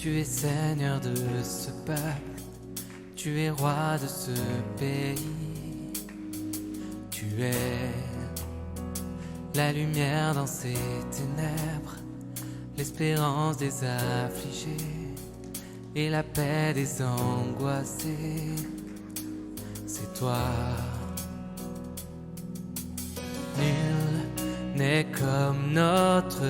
Tu es Seigneur de ce peuple, tu es roi de ce pays. Tu es la lumière dans ces ténèbres, l'espérance des affligés et la paix des angoissés. C'est toi. Nul n'est comme notre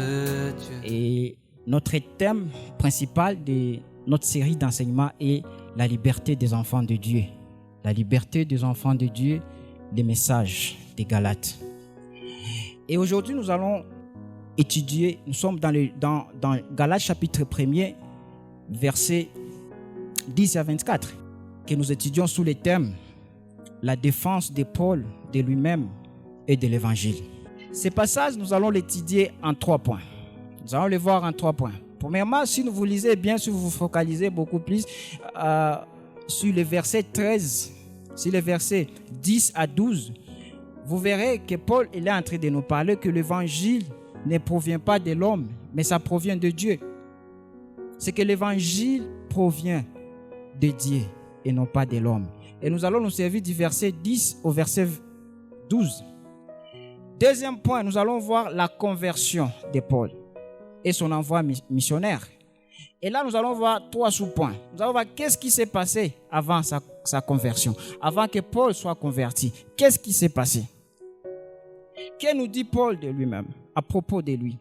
Dieu. Et notre thème principal de notre série d'enseignement est la liberté des enfants de Dieu. La liberté des enfants de Dieu, les messages des Galates. Et aujourd'hui, nous allons étudier, nous sommes dans Galates chapitre 1er, versets 10 à 24, que nous étudions sous le thème la défense de Paul, de lui-même et de l'évangile. Ces passages, nous allons l'étudier en 3 points. Nous allons les voir en 3 points. Premièrement, si vous lisez bien, si vous vous focalisez beaucoup plus sur les versets 13, sur les versets 10 à 12, vous verrez que Paul il est en train de nous parler que l'évangile ne provient pas de l'homme, mais ça provient de Dieu. C'est que l'évangile provient de Dieu et non pas de l'homme. Et nous allons nous servir du verset 10 au verset 12. Deuxième point, nous allons voir la conversion de Paul et son envoi missionnaire. Et là, nous allons voir 3 sous-points. Nous allons voir qu'est-ce qui s'est passé avant sa conversion, avant que Paul soit converti. Qu'est-ce qui s'est passé? Que nous dit Paul de lui-même, à propos de lui?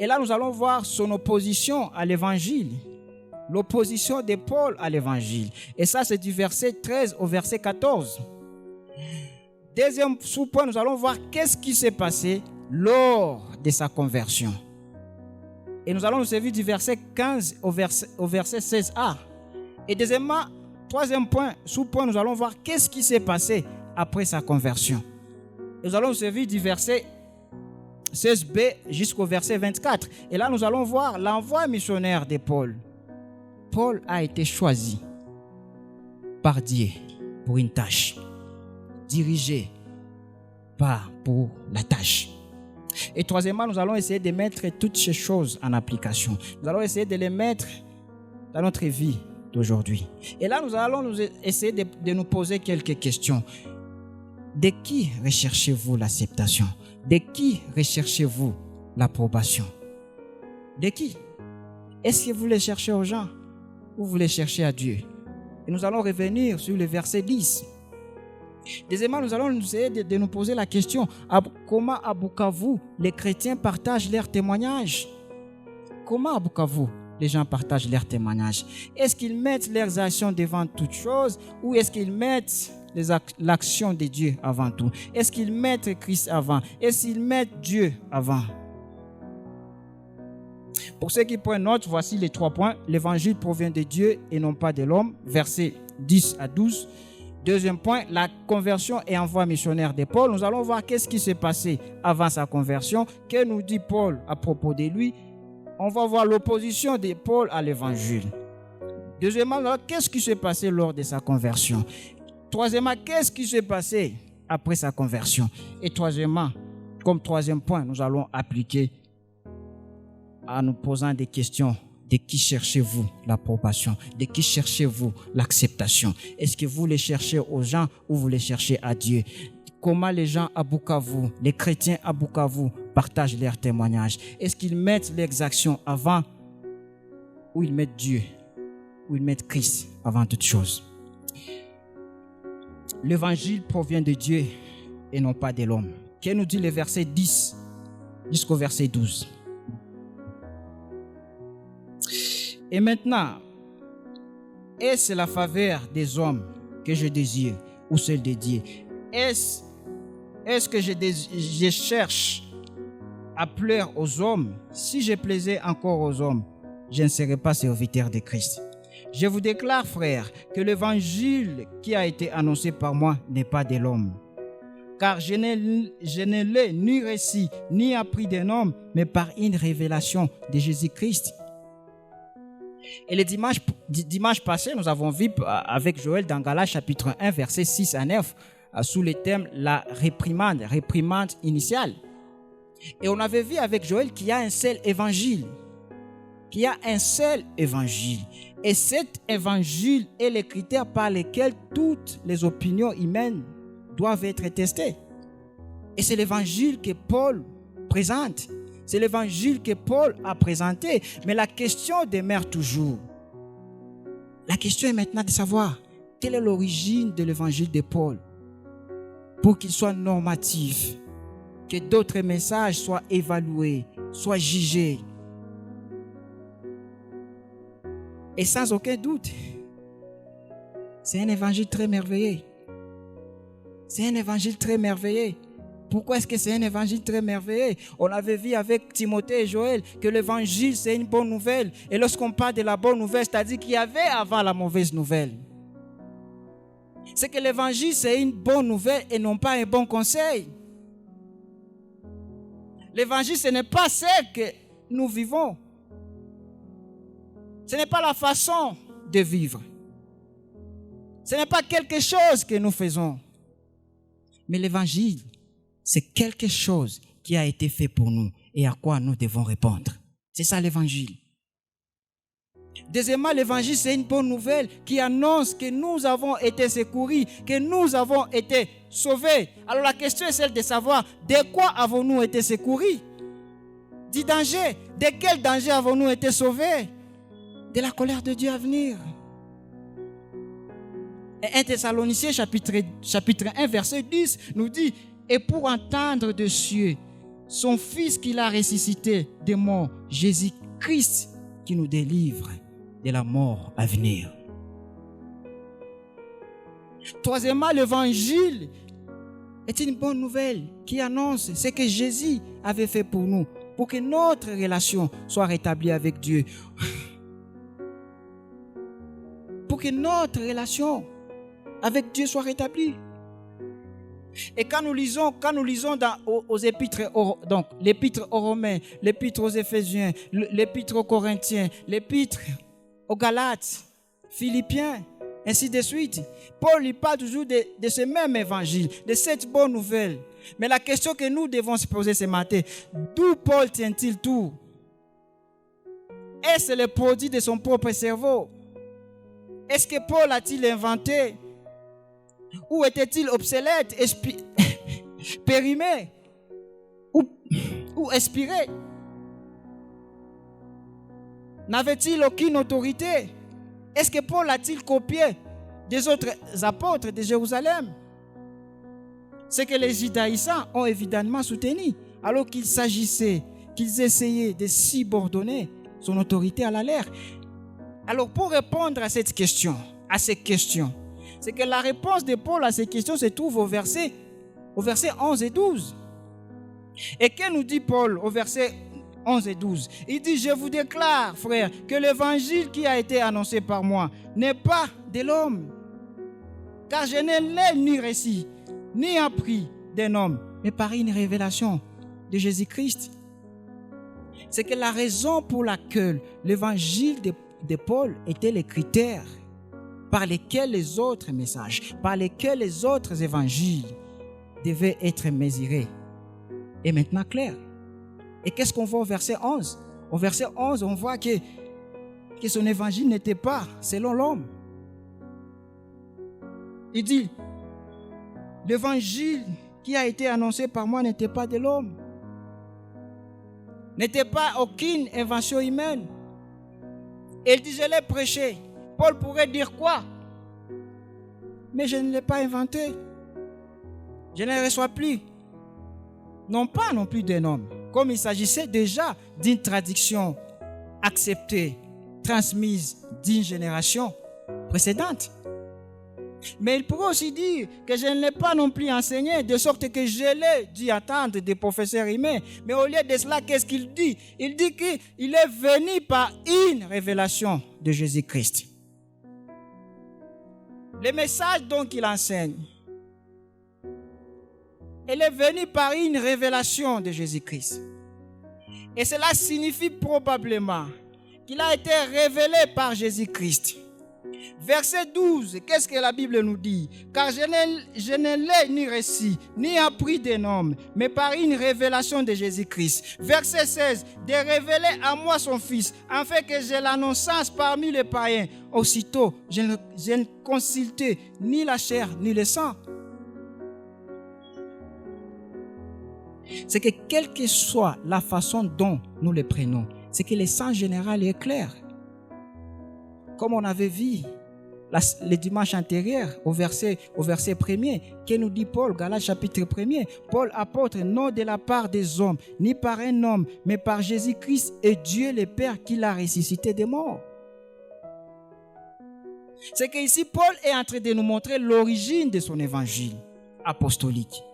Et là, nous allons voir son opposition à l'évangile, l'opposition de Paul à l'évangile. Et ça, c'est du verset 13 au verset 14. Deuxième sous-point, nous allons voir qu'est-ce qui s'est passé lors de sa conversion. Et nous allons nous servir du verset 15 au verset 16a. Et deuxièmement, troisième point, sous-point, nous allons voir qu'est-ce qui s'est passé après sa conversion. Et nous allons nous servir du verset 16b jusqu'au verset 24. Et là, nous allons voir l'envoi missionnaire de Paul. Paul a été choisi par Dieu pour une tâche, dirigé pour la tâche. Et troisièmement, nous allons essayer de mettre toutes ces choses en application. Nous allons essayer de les mettre dans notre vie d'aujourd'hui. Et là, nous allons essayer de nous poser quelques questions. De qui recherchez-vous l'acceptation? De qui recherchez-vous l'approbation? De qui? Est-ce que vous les cherchez aux gens ou vous les cherchez à Dieu? Et nous allons revenir sur le verset 10. Deuxièmement, nous allons essayer de nous poser la question, comment à Bukavu les chrétiens partagent leurs témoignages? Comment à Bukavu les gens partagent leurs témoignages? Est-ce qu'ils mettent leurs actions devant toute chose ou est-ce qu'ils mettent l'action de Dieu avant tout? Est-ce qu'ils mettent Christ avant? Est-ce qu'ils mettent Dieu avant? Pour ceux qui prennent note, voici les 3 points. L'évangile provient de Dieu et non pas de l'homme. Versets 10 à 12. Deuxième point, la conversion et envoi missionnaire de Paul. Nous allons voir qu'est-ce qui s'est passé avant sa conversion. Que nous dit Paul à propos de lui? On va voir l'opposition de Paul à l'évangile. Deuxièmement, qu'est-ce qui s'est passé lors de sa conversion? Troisièmement, qu'est-ce qui s'est passé après sa conversion? Et troisièmement, comme troisième point, nous allons appliquer en nous posant des questions. De qui cherchez-vous l'approbation? De qui cherchez-vous l'acceptation? Est-ce que vous les cherchez aux gens ou vous les cherchez à Dieu? Comment les gens à Bukavu, les chrétiens à Bukavu partagent leurs témoignages? Est-ce qu'ils mettent leurs actions avant ou ils mettent Dieu ou ils mettent Christ avant toute chose? L'évangile provient de Dieu et non pas de l'homme. Que nous dit le verset 10 jusqu'au verset 12? Et maintenant, est-ce la faveur des hommes que je désire ou celle de Dieu? Est-ce que je cherche à plaire aux hommes? Si je plaisais encore aux hommes, je ne serais pas serviteur de Christ. Je vous déclare, frères, que l'évangile qui a été annoncé par moi n'est pas de l'homme. Car je ne l'ai ni reçu, ni appris d'un homme, mais par une révélation de Jésus-Christ. Et le dimanche passé, nous avons vu avec Joël dans Galates chapitre 1, versets 6 à 9, sous le thème la réprimande initiale. Et on avait vu avec Joël qu'il y a un seul évangile. qu'il y a un seul évangile. Et cet évangile est le critère par lequel toutes les opinions humaines doivent être testées. Et c'est l'évangile que Paul présente. C'est l'évangile que Paul a présenté. Mais la question demeure toujours. La question est maintenant de savoir quelle est l'origine de l'évangile de Paul pour qu'il soit normatif, que d'autres messages soient évalués, soient jugés. Et sans aucun doute, c'est un évangile très merveilleux. C'est un évangile très merveilleux. Pourquoi est-ce que c'est un évangile très merveilleux? On avait vu avec Timothée et Joël que l'évangile, c'est une bonne nouvelle. Et lorsqu'on parle de la bonne nouvelle, c'est-à-dire qu'il y avait avant la mauvaise nouvelle. C'est que l'évangile, c'est une bonne nouvelle et non pas un bon conseil. L'évangile, ce n'est pas ce que nous vivons. Ce n'est pas la façon de vivre. Ce n'est pas quelque chose que nous faisons. Mais l'évangile, c'est quelque chose qui a été fait pour nous et à quoi nous devons répondre. C'est ça l'évangile. Deuxièmement, l'évangile, c'est une bonne nouvelle qui annonce que nous avons été secourus, que nous avons été sauvés. Alors la question est celle de savoir de quoi avons-nous été secourus? Du danger. De quel danger avons-nous été sauvés? De la colère de Dieu à venir. Et 1 Thessaloniciens chapitre 1 verset 10 nous dit: et pour entendre de cieux son Fils qu'il a ressuscité des morts, Jésus-Christ, qui nous délivre de la mort à venir. Troisièmement, l'évangile est une bonne nouvelle qui annonce ce que Jésus avait fait pour nous, pour que notre relation soit rétablie avec Dieu. Pour que notre relation avec Dieu soit rétablie. Et quand nous lisons aux épîtres, donc l'épître aux Romains, l'épître aux Éphésiens, l'épître aux Corinthiens, l'épître aux Galates, Philippiens, ainsi de suite, Paul il parle toujours de ce même évangile, de cette bonne nouvelle. Mais la question que nous devons se poser ce matin, d'où Paul tient-il tout? Est-ce le produit de son propre cerveau? Est-ce que Paul a-t-il inventé? Ou était-il obsolète, périmé ou expiré? N'avait-il aucune autorité? Est-ce que Paul a-t-il copié des autres apôtres de Jérusalem? C'est que les judaïsants ont évidemment soutenu, alors qu'il s'agissait, qu'ils essayaient de subordonner son autorité à la leur. Alors pour répondre à cette question, ces questions, c'est que la réponse de Paul à ces questions se trouve au verset 11 et 12. Et que nous dit Paul au verset 11 et 12? Il dit: je vous déclare, frères, que l'évangile qui a été annoncé par moi n'est pas de l'homme. Car je ne l'ai ni reçu, ni appris d'un homme, mais par une révélation de Jésus-Christ. C'est que la raison pour laquelle l'évangile de Paul était le critère par lesquels les autres messages, par lesquels les autres évangiles devaient être mesurés est maintenant clair. Et qu'est-ce qu'on voit au verset 11? Au verset 11, on voit que son évangile n'était pas selon l'homme. Il dit: l'évangile qui a été annoncé par moi n'était pas de l'homme, n'était pas aucune invention humaine. Et il dit: je l'ai prêché. Paul pourrait dire quoi? Mais je ne l'ai pas inventé. Je ne le reçois plus. Non pas non plus d'un homme, comme il s'agissait déjà d'une traduction acceptée, transmise d'une génération précédente. Mais il pourrait aussi dire que je ne l'ai pas non plus enseigné, de sorte que je l'ai dû attendre des professeurs humains. Mais au lieu de cela, qu'est-ce qu'il dit? Il dit qu'il est venu par une révélation de Jésus-Christ. Le message donc qu'il enseigne, il est venu par une révélation de Jésus-Christ. Et cela signifie probablement qu'il a été révélé par Jésus-Christ Verset 12, qu'est-ce que la Bible nous dit? Car je ne l'ai ni reçu, ni appris des hommes, mais par une révélation de Jésus-Christ. Verset 16, de révéler à moi son Fils, afin que je l'annonçasse parmi les païens. Aussitôt, je ne consultais ni la chair, ni le sang. C'est que quelle que soit la façon dont nous le prenons, c'est que le sens général est clair. Comme on avait vu le dimanche antérieur, au verset 1er, que nous dit Paul, Galates chapitre 1er, Paul apôtre, non de la part des hommes, ni par un homme, mais par Jésus-Christ et Dieu le Père qui l'a ressuscité des morts. C'est qu'ici, Paul est en train de nous montrer l'origine de son évangile apostolique.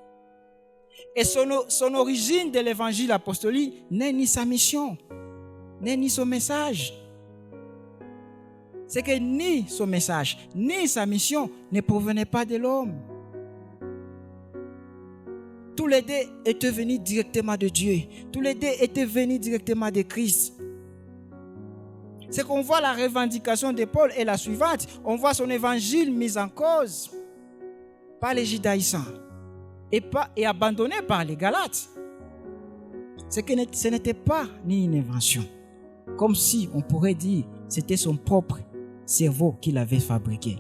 Et son origine de l'évangile apostolique n'est ni sa mission, n'est ni son message. C'est que ni son message, ni sa mission ne provenaient pas de l'homme. Tous les deux étaient venus directement de Dieu. Tous les deux étaient venus directement de Christ. C'est qu'on voit la revendication de Paul est la suivante. On voit son évangile mis en cause par les judaïsants et abandonné par les Galates. C'est que ce n'était pas ni une invention. Comme si on pourrait dire c'était son propre cerveau qui l'avait fabriqué.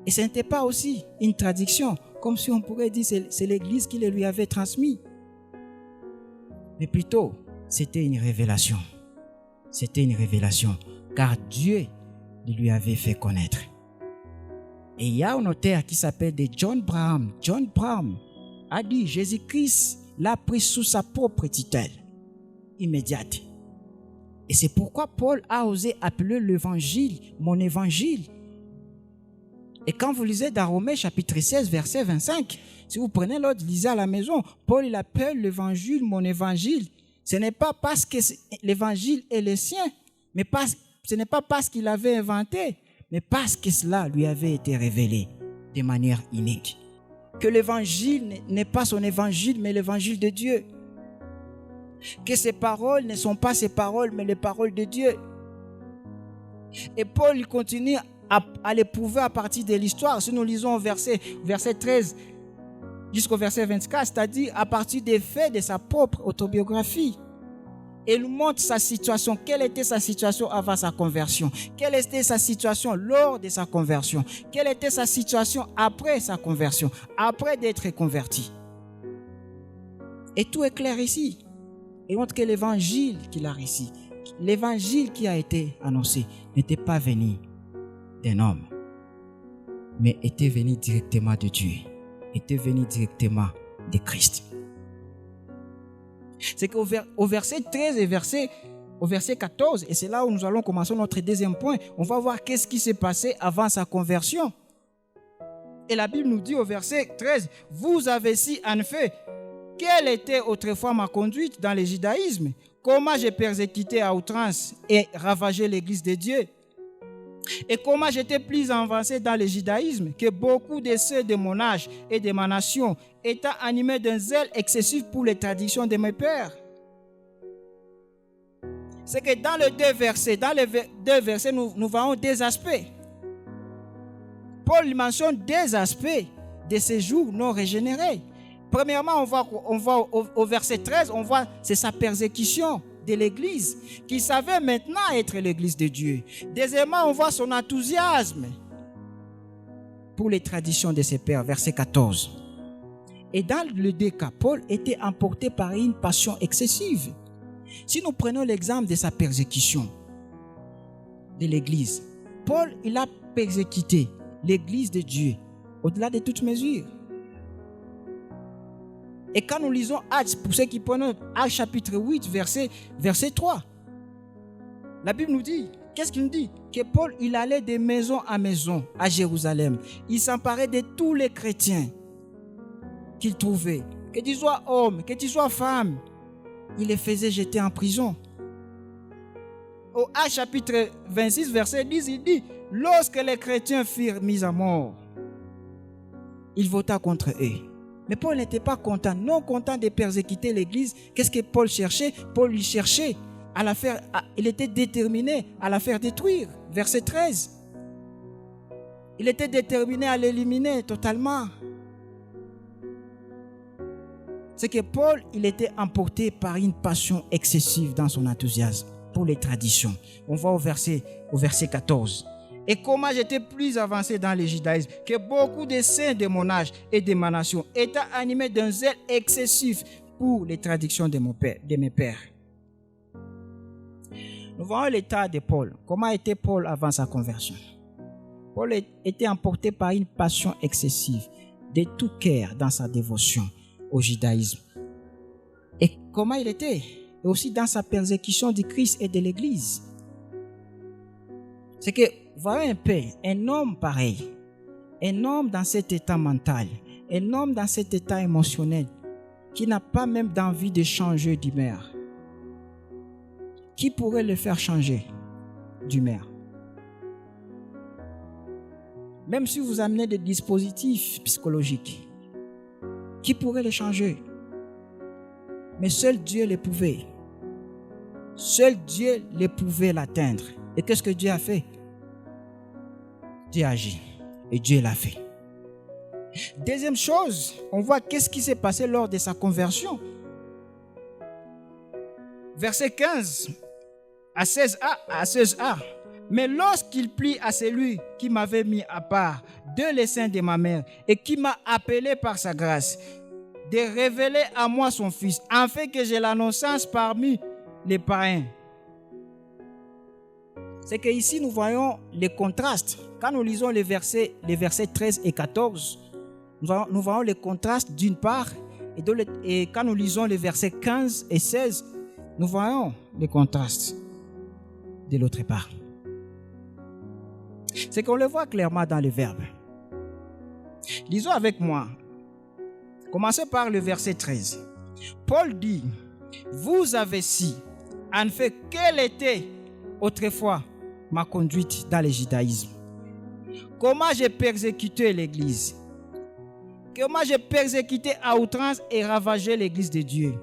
Et ce n'était pas aussi une traduction, comme si on pourrait dire c'est l'Église qui le lui avait transmis. Mais plutôt, c'était une révélation. C'était une révélation, car Dieu lui avait fait connaître. Et il y a un auteur qui s'appelle John Branham. John Branham a dit Jésus-Christ l'a pris sous sa propre tutelle immédiate. Et c'est pourquoi Paul a osé appeler l'évangile mon évangile. Et quand vous lisez dans Romains chapitre 16, verset 25, si vous prenez l'autre, lisez à la maison, Paul il appelle l'évangile mon évangile. Ce n'est pas parce que l'évangile est le sien, mais ce n'est pas parce qu'il l'avait inventé, mais parce que cela lui avait été révélé de manière unique. Que l'évangile n'est pas son évangile, mais l'évangile de Dieu. Que ses paroles ne sont pas ses paroles, mais les paroles de Dieu. Et Paul il continue à l'éprouver à partir de l'histoire. Si nous lisons au verset 13 jusqu'au verset 24, c'est-à-dire à partir des faits de sa propre autobiographie. Et il nous montre sa situation. Quelle était sa situation avant sa conversion? Quelle était sa situation lors de sa conversion? Quelle était sa situation après sa conversion? Après d'être converti. Et tout est clair ici. Et montre que l'évangile qu'il a reçu, l'évangile qui a été annoncé, n'était pas venu d'un homme, mais était venu directement de Dieu, était venu directement de Christ. C'est qu'au verset 13 et au verset 14, et c'est là où nous allons commencer notre deuxième point, on va voir qu'est-ce qui s'est passé avant sa conversion. Et la Bible nous dit au verset 13, « Vous avez si en effet, quelle était autrefois ma conduite dans le judaïsme, comment j'ai persécuté à outrance et ravagé l'église de Dieu, et comment j'étais plus avancé dans le judaïsme que beaucoup de ceux de mon âge et de ma nation, étant animés d'un zèle excessif pour les traditions de mes pères. » C'est que dans les deux versets, nous voyons deux aspects. Paul mentionne deux aspects de ces jours non régénérés. Premièrement, on voit au verset 13, on voit c'est sa persécution de l'église, qu'il savait maintenant être l'église de Dieu. Deuxièmement, on voit son enthousiasme pour les traditions de ses pères, verset 14. Et dans le deux cas, Paul était emporté par une passion excessive. Si nous prenons l'exemple de sa persécution de l'église, Paul, il a persécuté l'église de Dieu au-delà de toute mesure. Et quand nous lisons Actes, pour ceux qui prennent Actes chapitre 8, verset 3, la Bible nous dit, qu'est-ce qu'il nous dit? Que Paul, il allait de maison à maison à Jérusalem. Il s'emparait de tous les chrétiens qu'il trouvait. Que tu sois homme, que tu sois femme, il les faisait jeter en prison. Au Actes chapitre 26, verset 10, il dit, lorsque les chrétiens furent mis à mort, il vota contre eux. Mais Paul n'était pas content, non content de persécuter l'église. Qu'est-ce que Paul cherchait? Paul lui cherchait à la faire, il était déterminé à la faire détruire. Verset 13. Il était déterminé à l'éliminer totalement. C'est que Paul, il était emporté par une passion excessive dans son enthousiasme pour les traditions. On va au verset 14. Et comment j'étais plus avancé dans le judaïsme que beaucoup de saints de mon âge et de ma nation étaient animés d'un zèle excessif pour les traditions de mes pères. Nous voyons l'état de Paul. Comment était Paul avant sa conversion? Paul était emporté par une passion excessive de tout cœur dans sa dévotion au judaïsme. Et comment il était? Et aussi dans sa persécution du Christ et de l'Église. C'est que, voyez un peu, un homme pareil, un homme dans cet état mental, un homme dans cet état émotionnel, qui n'a pas même d'envie de changer d'humeur. Qui pourrait le faire changer d'humeur? Même si vous amenez des dispositifs psychologiques, qui pourrait le changer? Mais seul Dieu le pouvait. Seul Dieu le pouvait l'atteindre. Et qu'est-ce que Dieu a fait? Dieu a agi. Et Dieu l'a fait. Deuxième chose, on voit qu'est-ce qui s'est passé lors de sa conversion. Verset 15 à 16a. Mais lorsqu'il plut à celui qui m'avait mis à part de les seins de ma mère et qui m'a appelé par sa grâce, de révéler à moi son Fils, afin que je l'annonce parmi les païens. C'est qu'ici nous voyons les contrastes. Quand nous lisons les versets 13 et 14, nous voyons les contrastes d'une part, et quand nous lisons les versets 15 et 16, nous voyons les contrastes de l'autre part. C'est qu'on le voit clairement dans le verbe. Lisons avec moi. Commencez par le verset 13. Paul dit, vous avez si, en fait, quelle était autrefois ma conduite dans le judaïsme? Comment j'ai persécuté l'Église? Comment j'ai persécuté à outrance et ravagé l'Église de Dieu?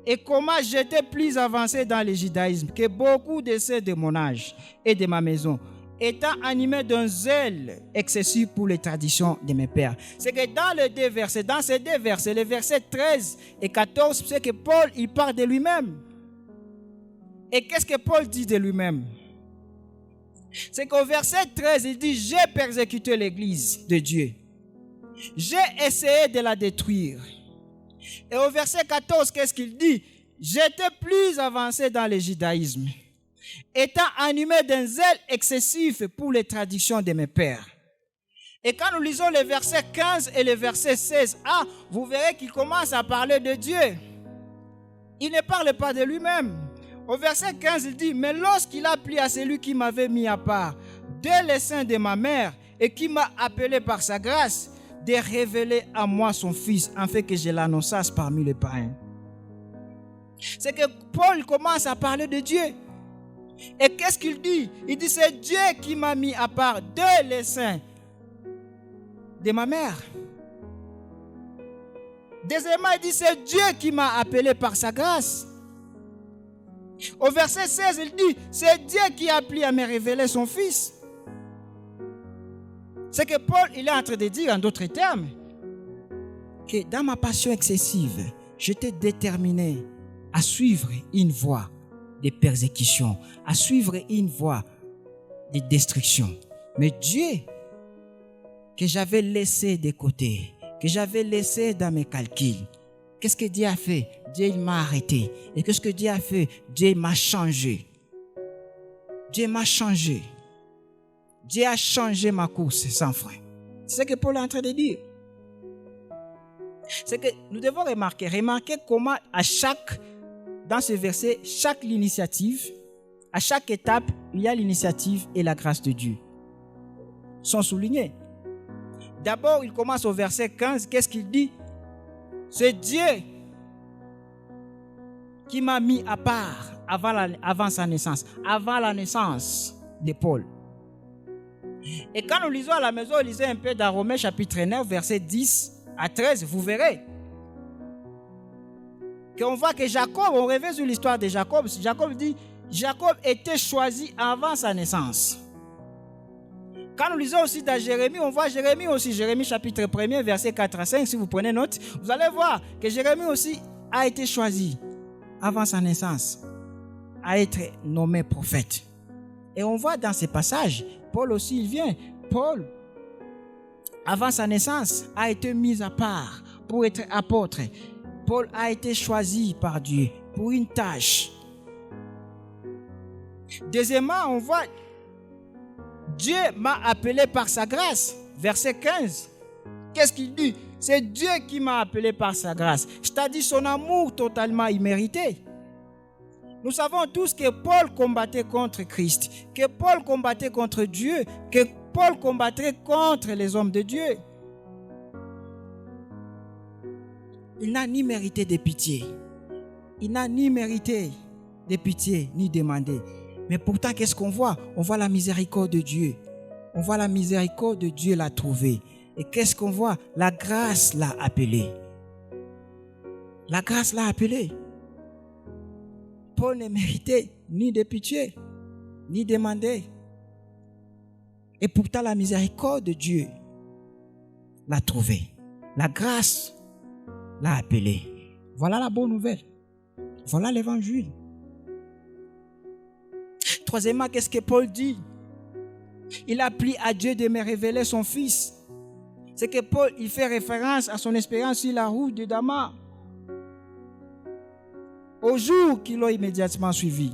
Et comment j'étais plus avancé dans le judaïsme que beaucoup de ceux de mon âge et de ma maison, étant animé d'un zèle excessif pour les traditions de mes pères. C'est que dans ces deux versets, les versets 13 et 14, c'est que Paul, il parle de lui-même. Et qu'est-ce que Paul dit de lui-même? C'est qu'au verset 13, il dit, j'ai persécuté l'Église de Dieu. J'ai essayé de la détruire. Et au verset 14, qu'est-ce qu'il dit? J'étais plus avancé dans le judaïsme, étant animé d'un zèle excessif pour les traditions de mes pères. Et quand nous lisons les versets 15 et les versets 16a, vous verrez qu'il commence à parler de Dieu. Il ne parle pas de lui-même. Au verset 15, il dit, mais lorsqu'il a plu à celui qui m'avait mis à part de les seins de ma mère et qui m'a appelé par sa grâce, de révéler à moi son Fils, afin que je l'annonçasse parmi les païens. C'est que Paul commence à parler de Dieu. Et qu'est-ce qu'il dit? Il dit, c'est Dieu qui m'a mis à part de les seins de ma mère. Deuxièmement, il dit, c'est Dieu qui m'a appelé par sa grâce. Au verset 16, il dit, c'est Dieu qui a plu à me révéler son Fils. C'est que Paul, il est en train de dire, en d'autres termes, que dans ma passion excessive, j'étais déterminé à suivre une voie de persécution, à suivre une voie de destruction. Mais Dieu, que j'avais laissé de côté, que j'avais laissé dans mes calculs, qu'est-ce que Dieu a fait? Dieu, il m'a arrêté. Et qu'est-ce que Dieu a fait? Dieu m'a changé. Dieu m'a changé. Dieu a changé ma course sans frein. C'est ce que Paul est en train de dire. C'est que nous devons remarquer comment dans ce verset, chaque initiative, à chaque étape, il y a l'initiative et la grâce de Dieu. Sont soulignés. D'abord, il commence au verset 15. Qu'est-ce qu'il dit? C'est Dieu qui m'a mis à part avant sa naissance, avant la naissance de Paul. Et quand nous lisons à la maison, lisez un peu dans Romains chapitre 9, verset 10 à 13, vous verrez qu'on voit que Jacob, on revient sur l'histoire de Jacob. Jacob dit, Jacob était choisi avant sa naissance. Quand nous lisons aussi dans Jérémie, on voit Jérémie aussi, Jérémie chapitre 1er, verset 4 à 5, si vous prenez note, vous allez voir que Jérémie aussi a été choisi avant sa naissance à être nommé prophète. Et on voit dans ces passages, Paul aussi, il vient. Paul, avant sa naissance, a été mis à part pour être apôtre. Paul a été choisi par Dieu pour une tâche. Deuxièmement, on voit Dieu m'a appelé par sa grâce. Verset 15. Qu'est-ce qu'il dit? C'est Dieu qui m'a appelé par sa grâce. C'est-à-dire son amour totalement immérité. Nous savons tous que Paul combattait contre Christ, que Paul combattait contre Dieu, que Paul combattait contre les hommes de Dieu. Il n'a ni mérité de pitié. Il n'a ni mérité de pitié, ni demandé. Mais pourtant, qu'est-ce qu'on voit? On voit la miséricorde de Dieu. On voit la miséricorde de Dieu l'a trouvé. Et qu'est-ce qu'on voit? La grâce l'a appelé. La grâce l'a appelé. Paul ne méritait ni de pitié, ni demandé. Et pourtant, la miséricorde de Dieu l'a trouvé. La grâce l'a appelé. Voilà la bonne nouvelle. Voilà l'évangile. Troisièmement, qu'est-ce que Paul dit? Il a pris à Dieu de me révéler son Fils. C'est que Paul, il fait référence à son expérience sur la route de Damas. Au jour qui l'a immédiatement suivi.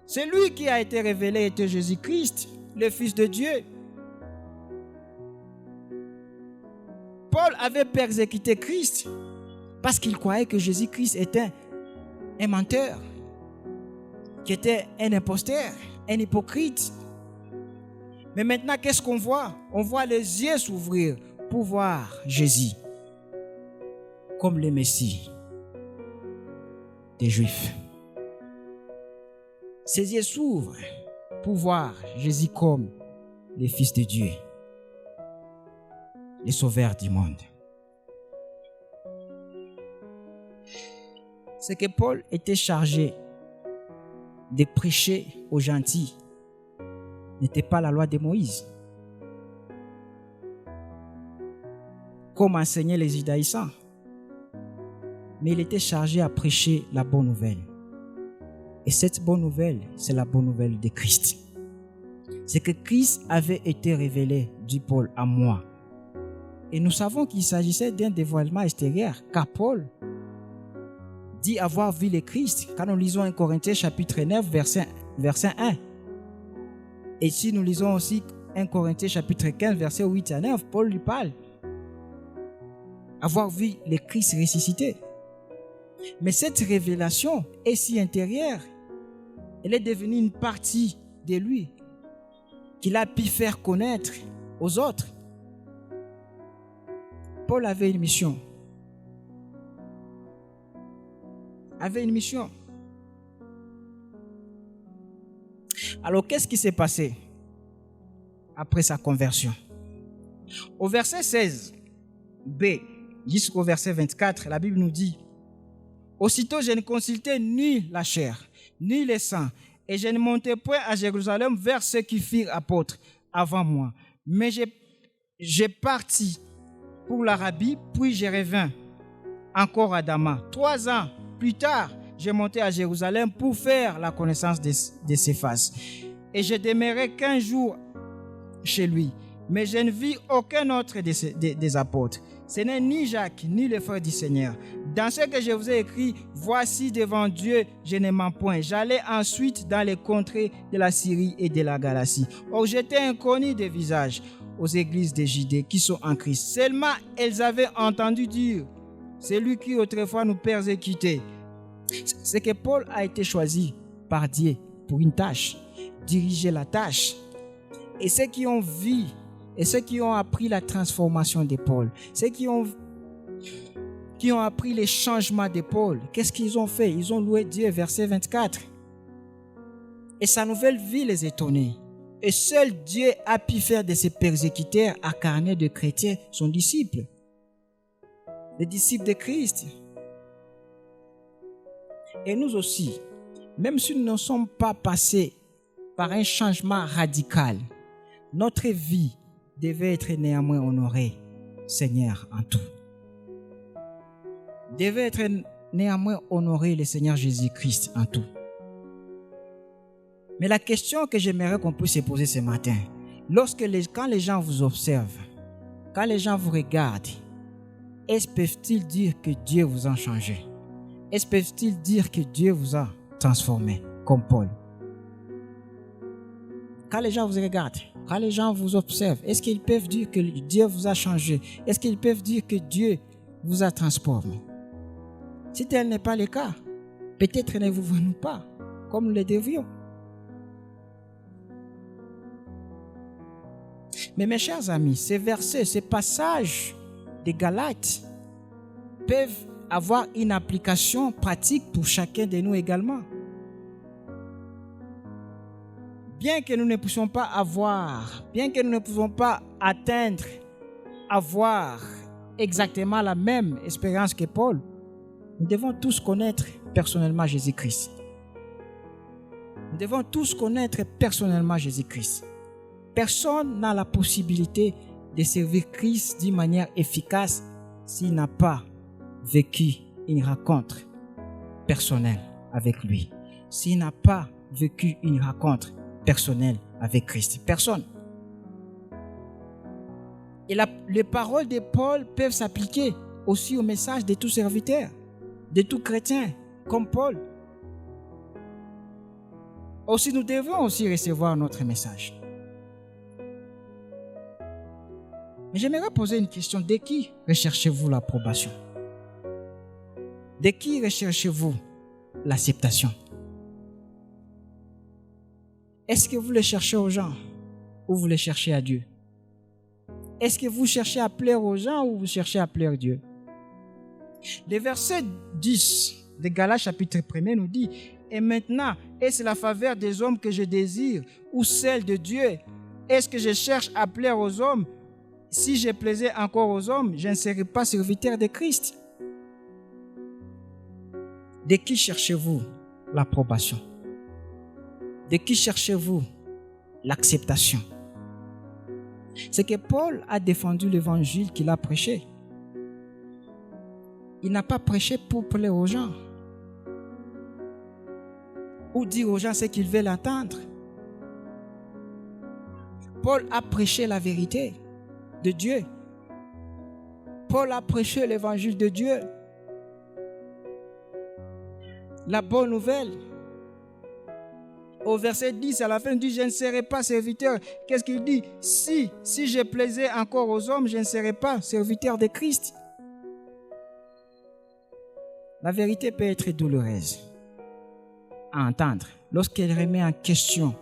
C'est lui qui a été révélé était Jésus-Christ, le Fils de Dieu. Paul avait persécuté Christ parce qu'il croyait que Jésus-Christ était un menteur, qui était un imposteur, un hypocrite. Mais maintenant, qu'est-ce qu'on voit? On voit les yeux s'ouvrir pour voir Jésus comme le Messie des Juifs. Ses yeux s'ouvrent pour voir Jésus comme le Fils de Dieu, le Sauveur du monde. C'est que Paul était chargé de prêcher aux gentils. N'était pas la loi de Moïse. Comme enseignaient les judaïsants. Mais il était chargé à prêcher la bonne nouvelle. Et cette bonne nouvelle, c'est la bonne nouvelle de Christ. C'est que Christ avait été révélé, dit Paul, à moi. Et nous savons qu'il s'agissait d'un dévoilement extérieur, car Paul dit avoir vu le Christ. Quand nous lisons 1 Corinthiens chapitre 9, verset 1. Et si nous lisons aussi 1 Corinthiens chapitre 15, verset 8 à 9, Paul lui parle. Avoir vu le Christ ressuscité. Mais cette révélation est si intérieure, elle est devenue une partie de lui qu'il a pu faire connaître aux autres. Paul avait une mission. Alors, qu'est-ce qui s'est passé après sa conversion? Au verset 16b jusqu'au verset 24, la Bible nous dit: aussitôt, je ne consultais ni la chair, ni le sang, et je ne montais point à Jérusalem vers ceux qui firent apôtres avant moi. Mais j'ai parti pour l'Arabie, puis je revins encore à Damas. 3 ans plus tard, j'ai monté à Jérusalem pour faire la connaissance de Céphas. Et je demeurai 15 jours chez lui. Mais je ne vis aucun autre des apôtres. Ce n'est ni Jacques, ni le frère du Seigneur. Dans ce que je vous ai écrit, voici devant Dieu, je ne mens point. J'allais ensuite dans les contrées de la Syrie et de la Galatie. Or, j'étais inconnu de visage aux églises de Judée qui sont en Christ. Seulement, elles avaient entendu dire: c'est lui qui autrefois nous persécutait. C'est que Paul a été choisi par Dieu pour une tâche, diriger la tâche. Et ceux qui ont vu et ceux qui ont appris la transformation de Paul, ceux qui ont appris les changements de Paul, qu'est-ce qu'ils ont fait? Ils ont loué Dieu, verset 24. Et sa nouvelle vie les étonnait. Et seul Dieu a pu faire de ces persécuteurs incarnés de chrétiens son disciple. Les disciples de Christ. Et nous aussi, même si nous ne sommes pas passés par un changement radical, notre vie devait être néanmoins honorée, Seigneur, en tout. Devait être néanmoins honoré le Seigneur Jésus-Christ en tout. Mais la question que j'aimerais qu'on puisse se poser ce matin, quand les gens vous observent, quand les gens vous regardent, peuvent-ils dire que Dieu vous a changé? Peuvent-ils dire que Dieu vous a transformé, comme Paul? Quand les gens vous regardent, quand les gens vous observent, est-ce qu'ils peuvent dire que Dieu vous a changé? Est-ce qu'ils peuvent dire que Dieu vous a transformé? Si tel n'est pas le cas, peut-être ne vous voyons pas comme nous le devions. Mais mes chers amis, ces versets, ces passages des Galates peuvent avoir une application pratique pour chacun de nous également. Bien que nous ne puissions pas atteindre, avoir exactement la même expérience que Paul, nous devons tous connaître personnellement Jésus-Christ. Nous devons tous connaître personnellement Jésus-Christ. Personne n'a la possibilité de servir Christ d'une manière efficace s'il n'a pas vécu une rencontre personnelle avec lui. S'il n'a pas vécu une rencontre personnelle avec Christ. Personne. Et les paroles de Paul peuvent s'appliquer aussi au message de tout serviteur, de tout chrétien, comme Paul. Aussi, nous devons aussi recevoir notre message. Mais j'aimerais poser une question. De qui recherchez-vous l'approbation? De qui recherchez-vous l'acceptation? Est-ce que vous le cherchez aux gens ou vous le cherchez à Dieu? Est-ce que vous cherchez à plaire aux gens ou vous cherchez à plaire à Dieu? Le verset 10 de Galates chapitre 1 nous dit: et maintenant, est-ce la faveur des hommes que je désire ou celle de Dieu? Est-ce que je cherche à plaire aux hommes? Si je plaisais encore aux hommes, je ne serais pas serviteur de Christ. De qui cherchez-vous l'approbation? De qui cherchez-vous l'acceptation? C'est que Paul a défendu l'évangile qu'il a prêché. Il n'a pas prêché pour plaire aux gens ou dire aux gens ce qu'ils veulent entendre. Paul a prêché la vérité de Dieu. Paul a prêché l'évangile de Dieu. La bonne nouvelle. Au verset 10, à la fin, il dit: je ne serai pas serviteur. Qu'est-ce qu'il dit? Si je plaisais encore aux hommes, je ne serai pas serviteur de Christ. La vérité peut être douloureuse à entendre lorsqu'elle remet en question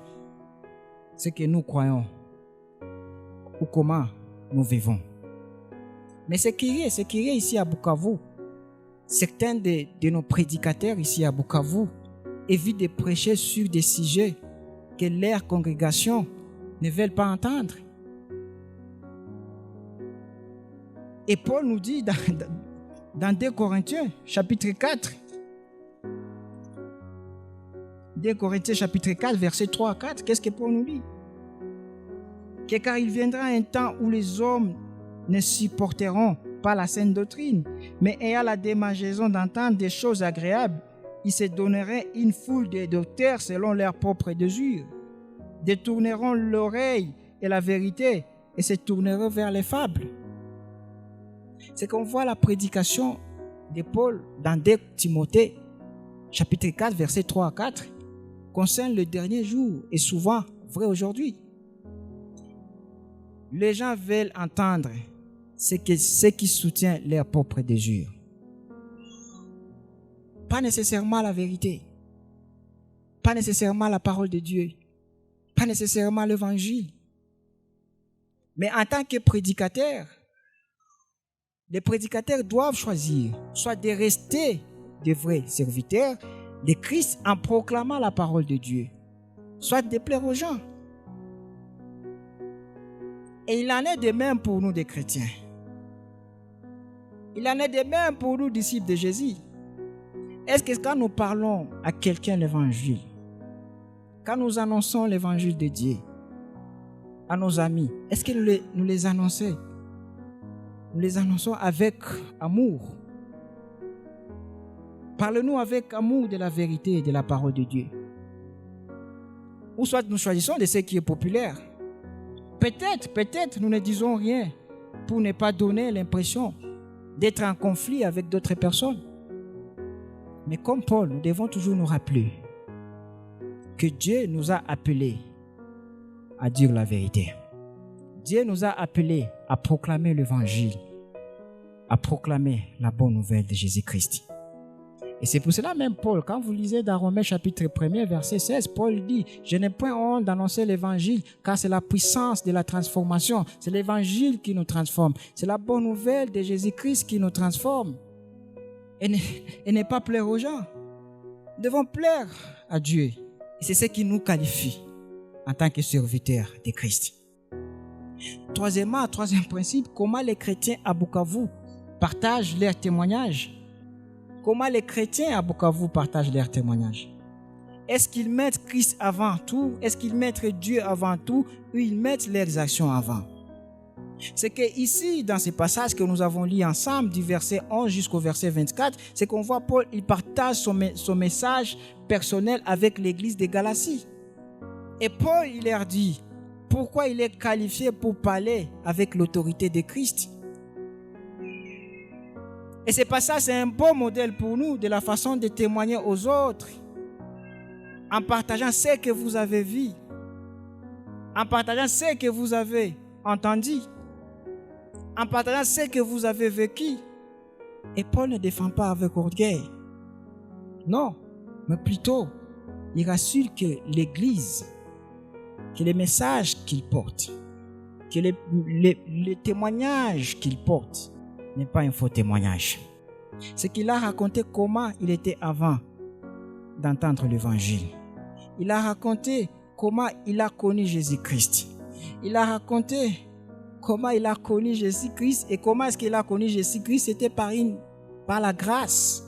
ce que nous croyons ou comment nous vivons. Mais c'est curieux ici à Bukavu. Certains de nos prédicateurs ici à Bukavu évitent de prêcher sur des sujets que leurs congrégations ne veulent pas entendre. Et Paul nous dit dans 2 Corinthiens chapitre 4, 2 Corinthiens chapitre 4, versets 3 à 4, qu'est-ce que Paul nous dit? Que car il viendra un temps où les hommes ne supporteront pas la saine doctrine, mais ayant la démangeaison d'entendre des choses agréables, ils se donneraient une foule de docteurs selon leur propre désir, détourneront l'oreille et la vérité et se tourneront vers les fables. C'est qu'on voit la prédication de Paul dans 2 Timothée, chapitre 4, versets 3 à 4, concerne le dernier jour et souvent vrai aujourd'hui. Les gens veulent entendre ce qui soutient leur propre désir. Pas nécessairement la vérité, pas nécessairement la parole de Dieu, pas nécessairement l'évangile. Mais en tant que prédicateur, les prédicateurs doivent choisir soit de rester de vrais serviteurs de Christ en proclamant la parole de Dieu, soit de plaire aux gens. Et il en est de même pour nous, des chrétiens. Il en est de même pour nous, disciples de Jésus. Est-ce que quand nous parlons à quelqu'un l'évangile, quand nous annonçons l'évangile de Dieu, à nos amis? Est-ce que nous les annonçons? Nous les annonçons avec amour. Parle-nous avec amour de la vérité et de la parole de Dieu. Ou soit nous choisissons de ce qui est populaire. Peut-être nous ne disons rien pour ne pas donner l'impression d'être en conflit avec d'autres personnes. Mais comme Paul, nous devons toujours nous rappeler que Dieu nous a appelés à dire la vérité. Dieu nous a appelés à proclamer l'évangile, à proclamer la bonne nouvelle de Jésus-Christ. Et c'est pour cela même Paul, quand vous lisez dans Romains chapitre 1er, verset 16, Paul dit « Je n'ai point honte d'annoncer l'évangile, car c'est la puissance de la transformation. C'est l'évangile qui nous transforme. C'est la bonne nouvelle de Jésus-Christ qui nous transforme. » Et ne pas plaire aux gens. Nous devons plaire à Dieu. Et c'est ce qui nous qualifie en tant que serviteurs de Christ. Troisième principe, comment les chrétiens à Bukavu partagent leurs témoignages. Comment les chrétiens à Bukavu partagent leurs témoignages? Est-ce qu'ils mettent Christ avant tout? Est-ce qu'ils mettent Dieu avant tout? Ou ils mettent leurs actions avant? C'est que ici, dans ce passage que nous avons lu ensemble, du verset 11 jusqu'au verset 24, c'est qu'on voit Paul, il partage son message personnel avec l'église de Galatie. Et Paul, il leur dit pourquoi il est qualifié pour parler avec l'autorité de Christ. Et ce passage, c'est un beau modèle pour nous de la façon de témoigner aux autres en partageant ce que vous avez vu, en partageant ce que vous avez entendu, en partageant ce que vous avez vécu. Et Paul ne défend pas avec orgueil. Non, mais plutôt, il rassure que l'Église, que les messages qu'il porte, que les témoignages qu'il porte n'est pas un faux témoignage. C'est qu'il a raconté comment il était avant d'entendre l'évangile. Il a raconté comment il a connu Jésus-Christ. Il a raconté comment il a connu Jésus-Christ et comment est-ce qu'il a connu Jésus-Christ. C'était par la grâce.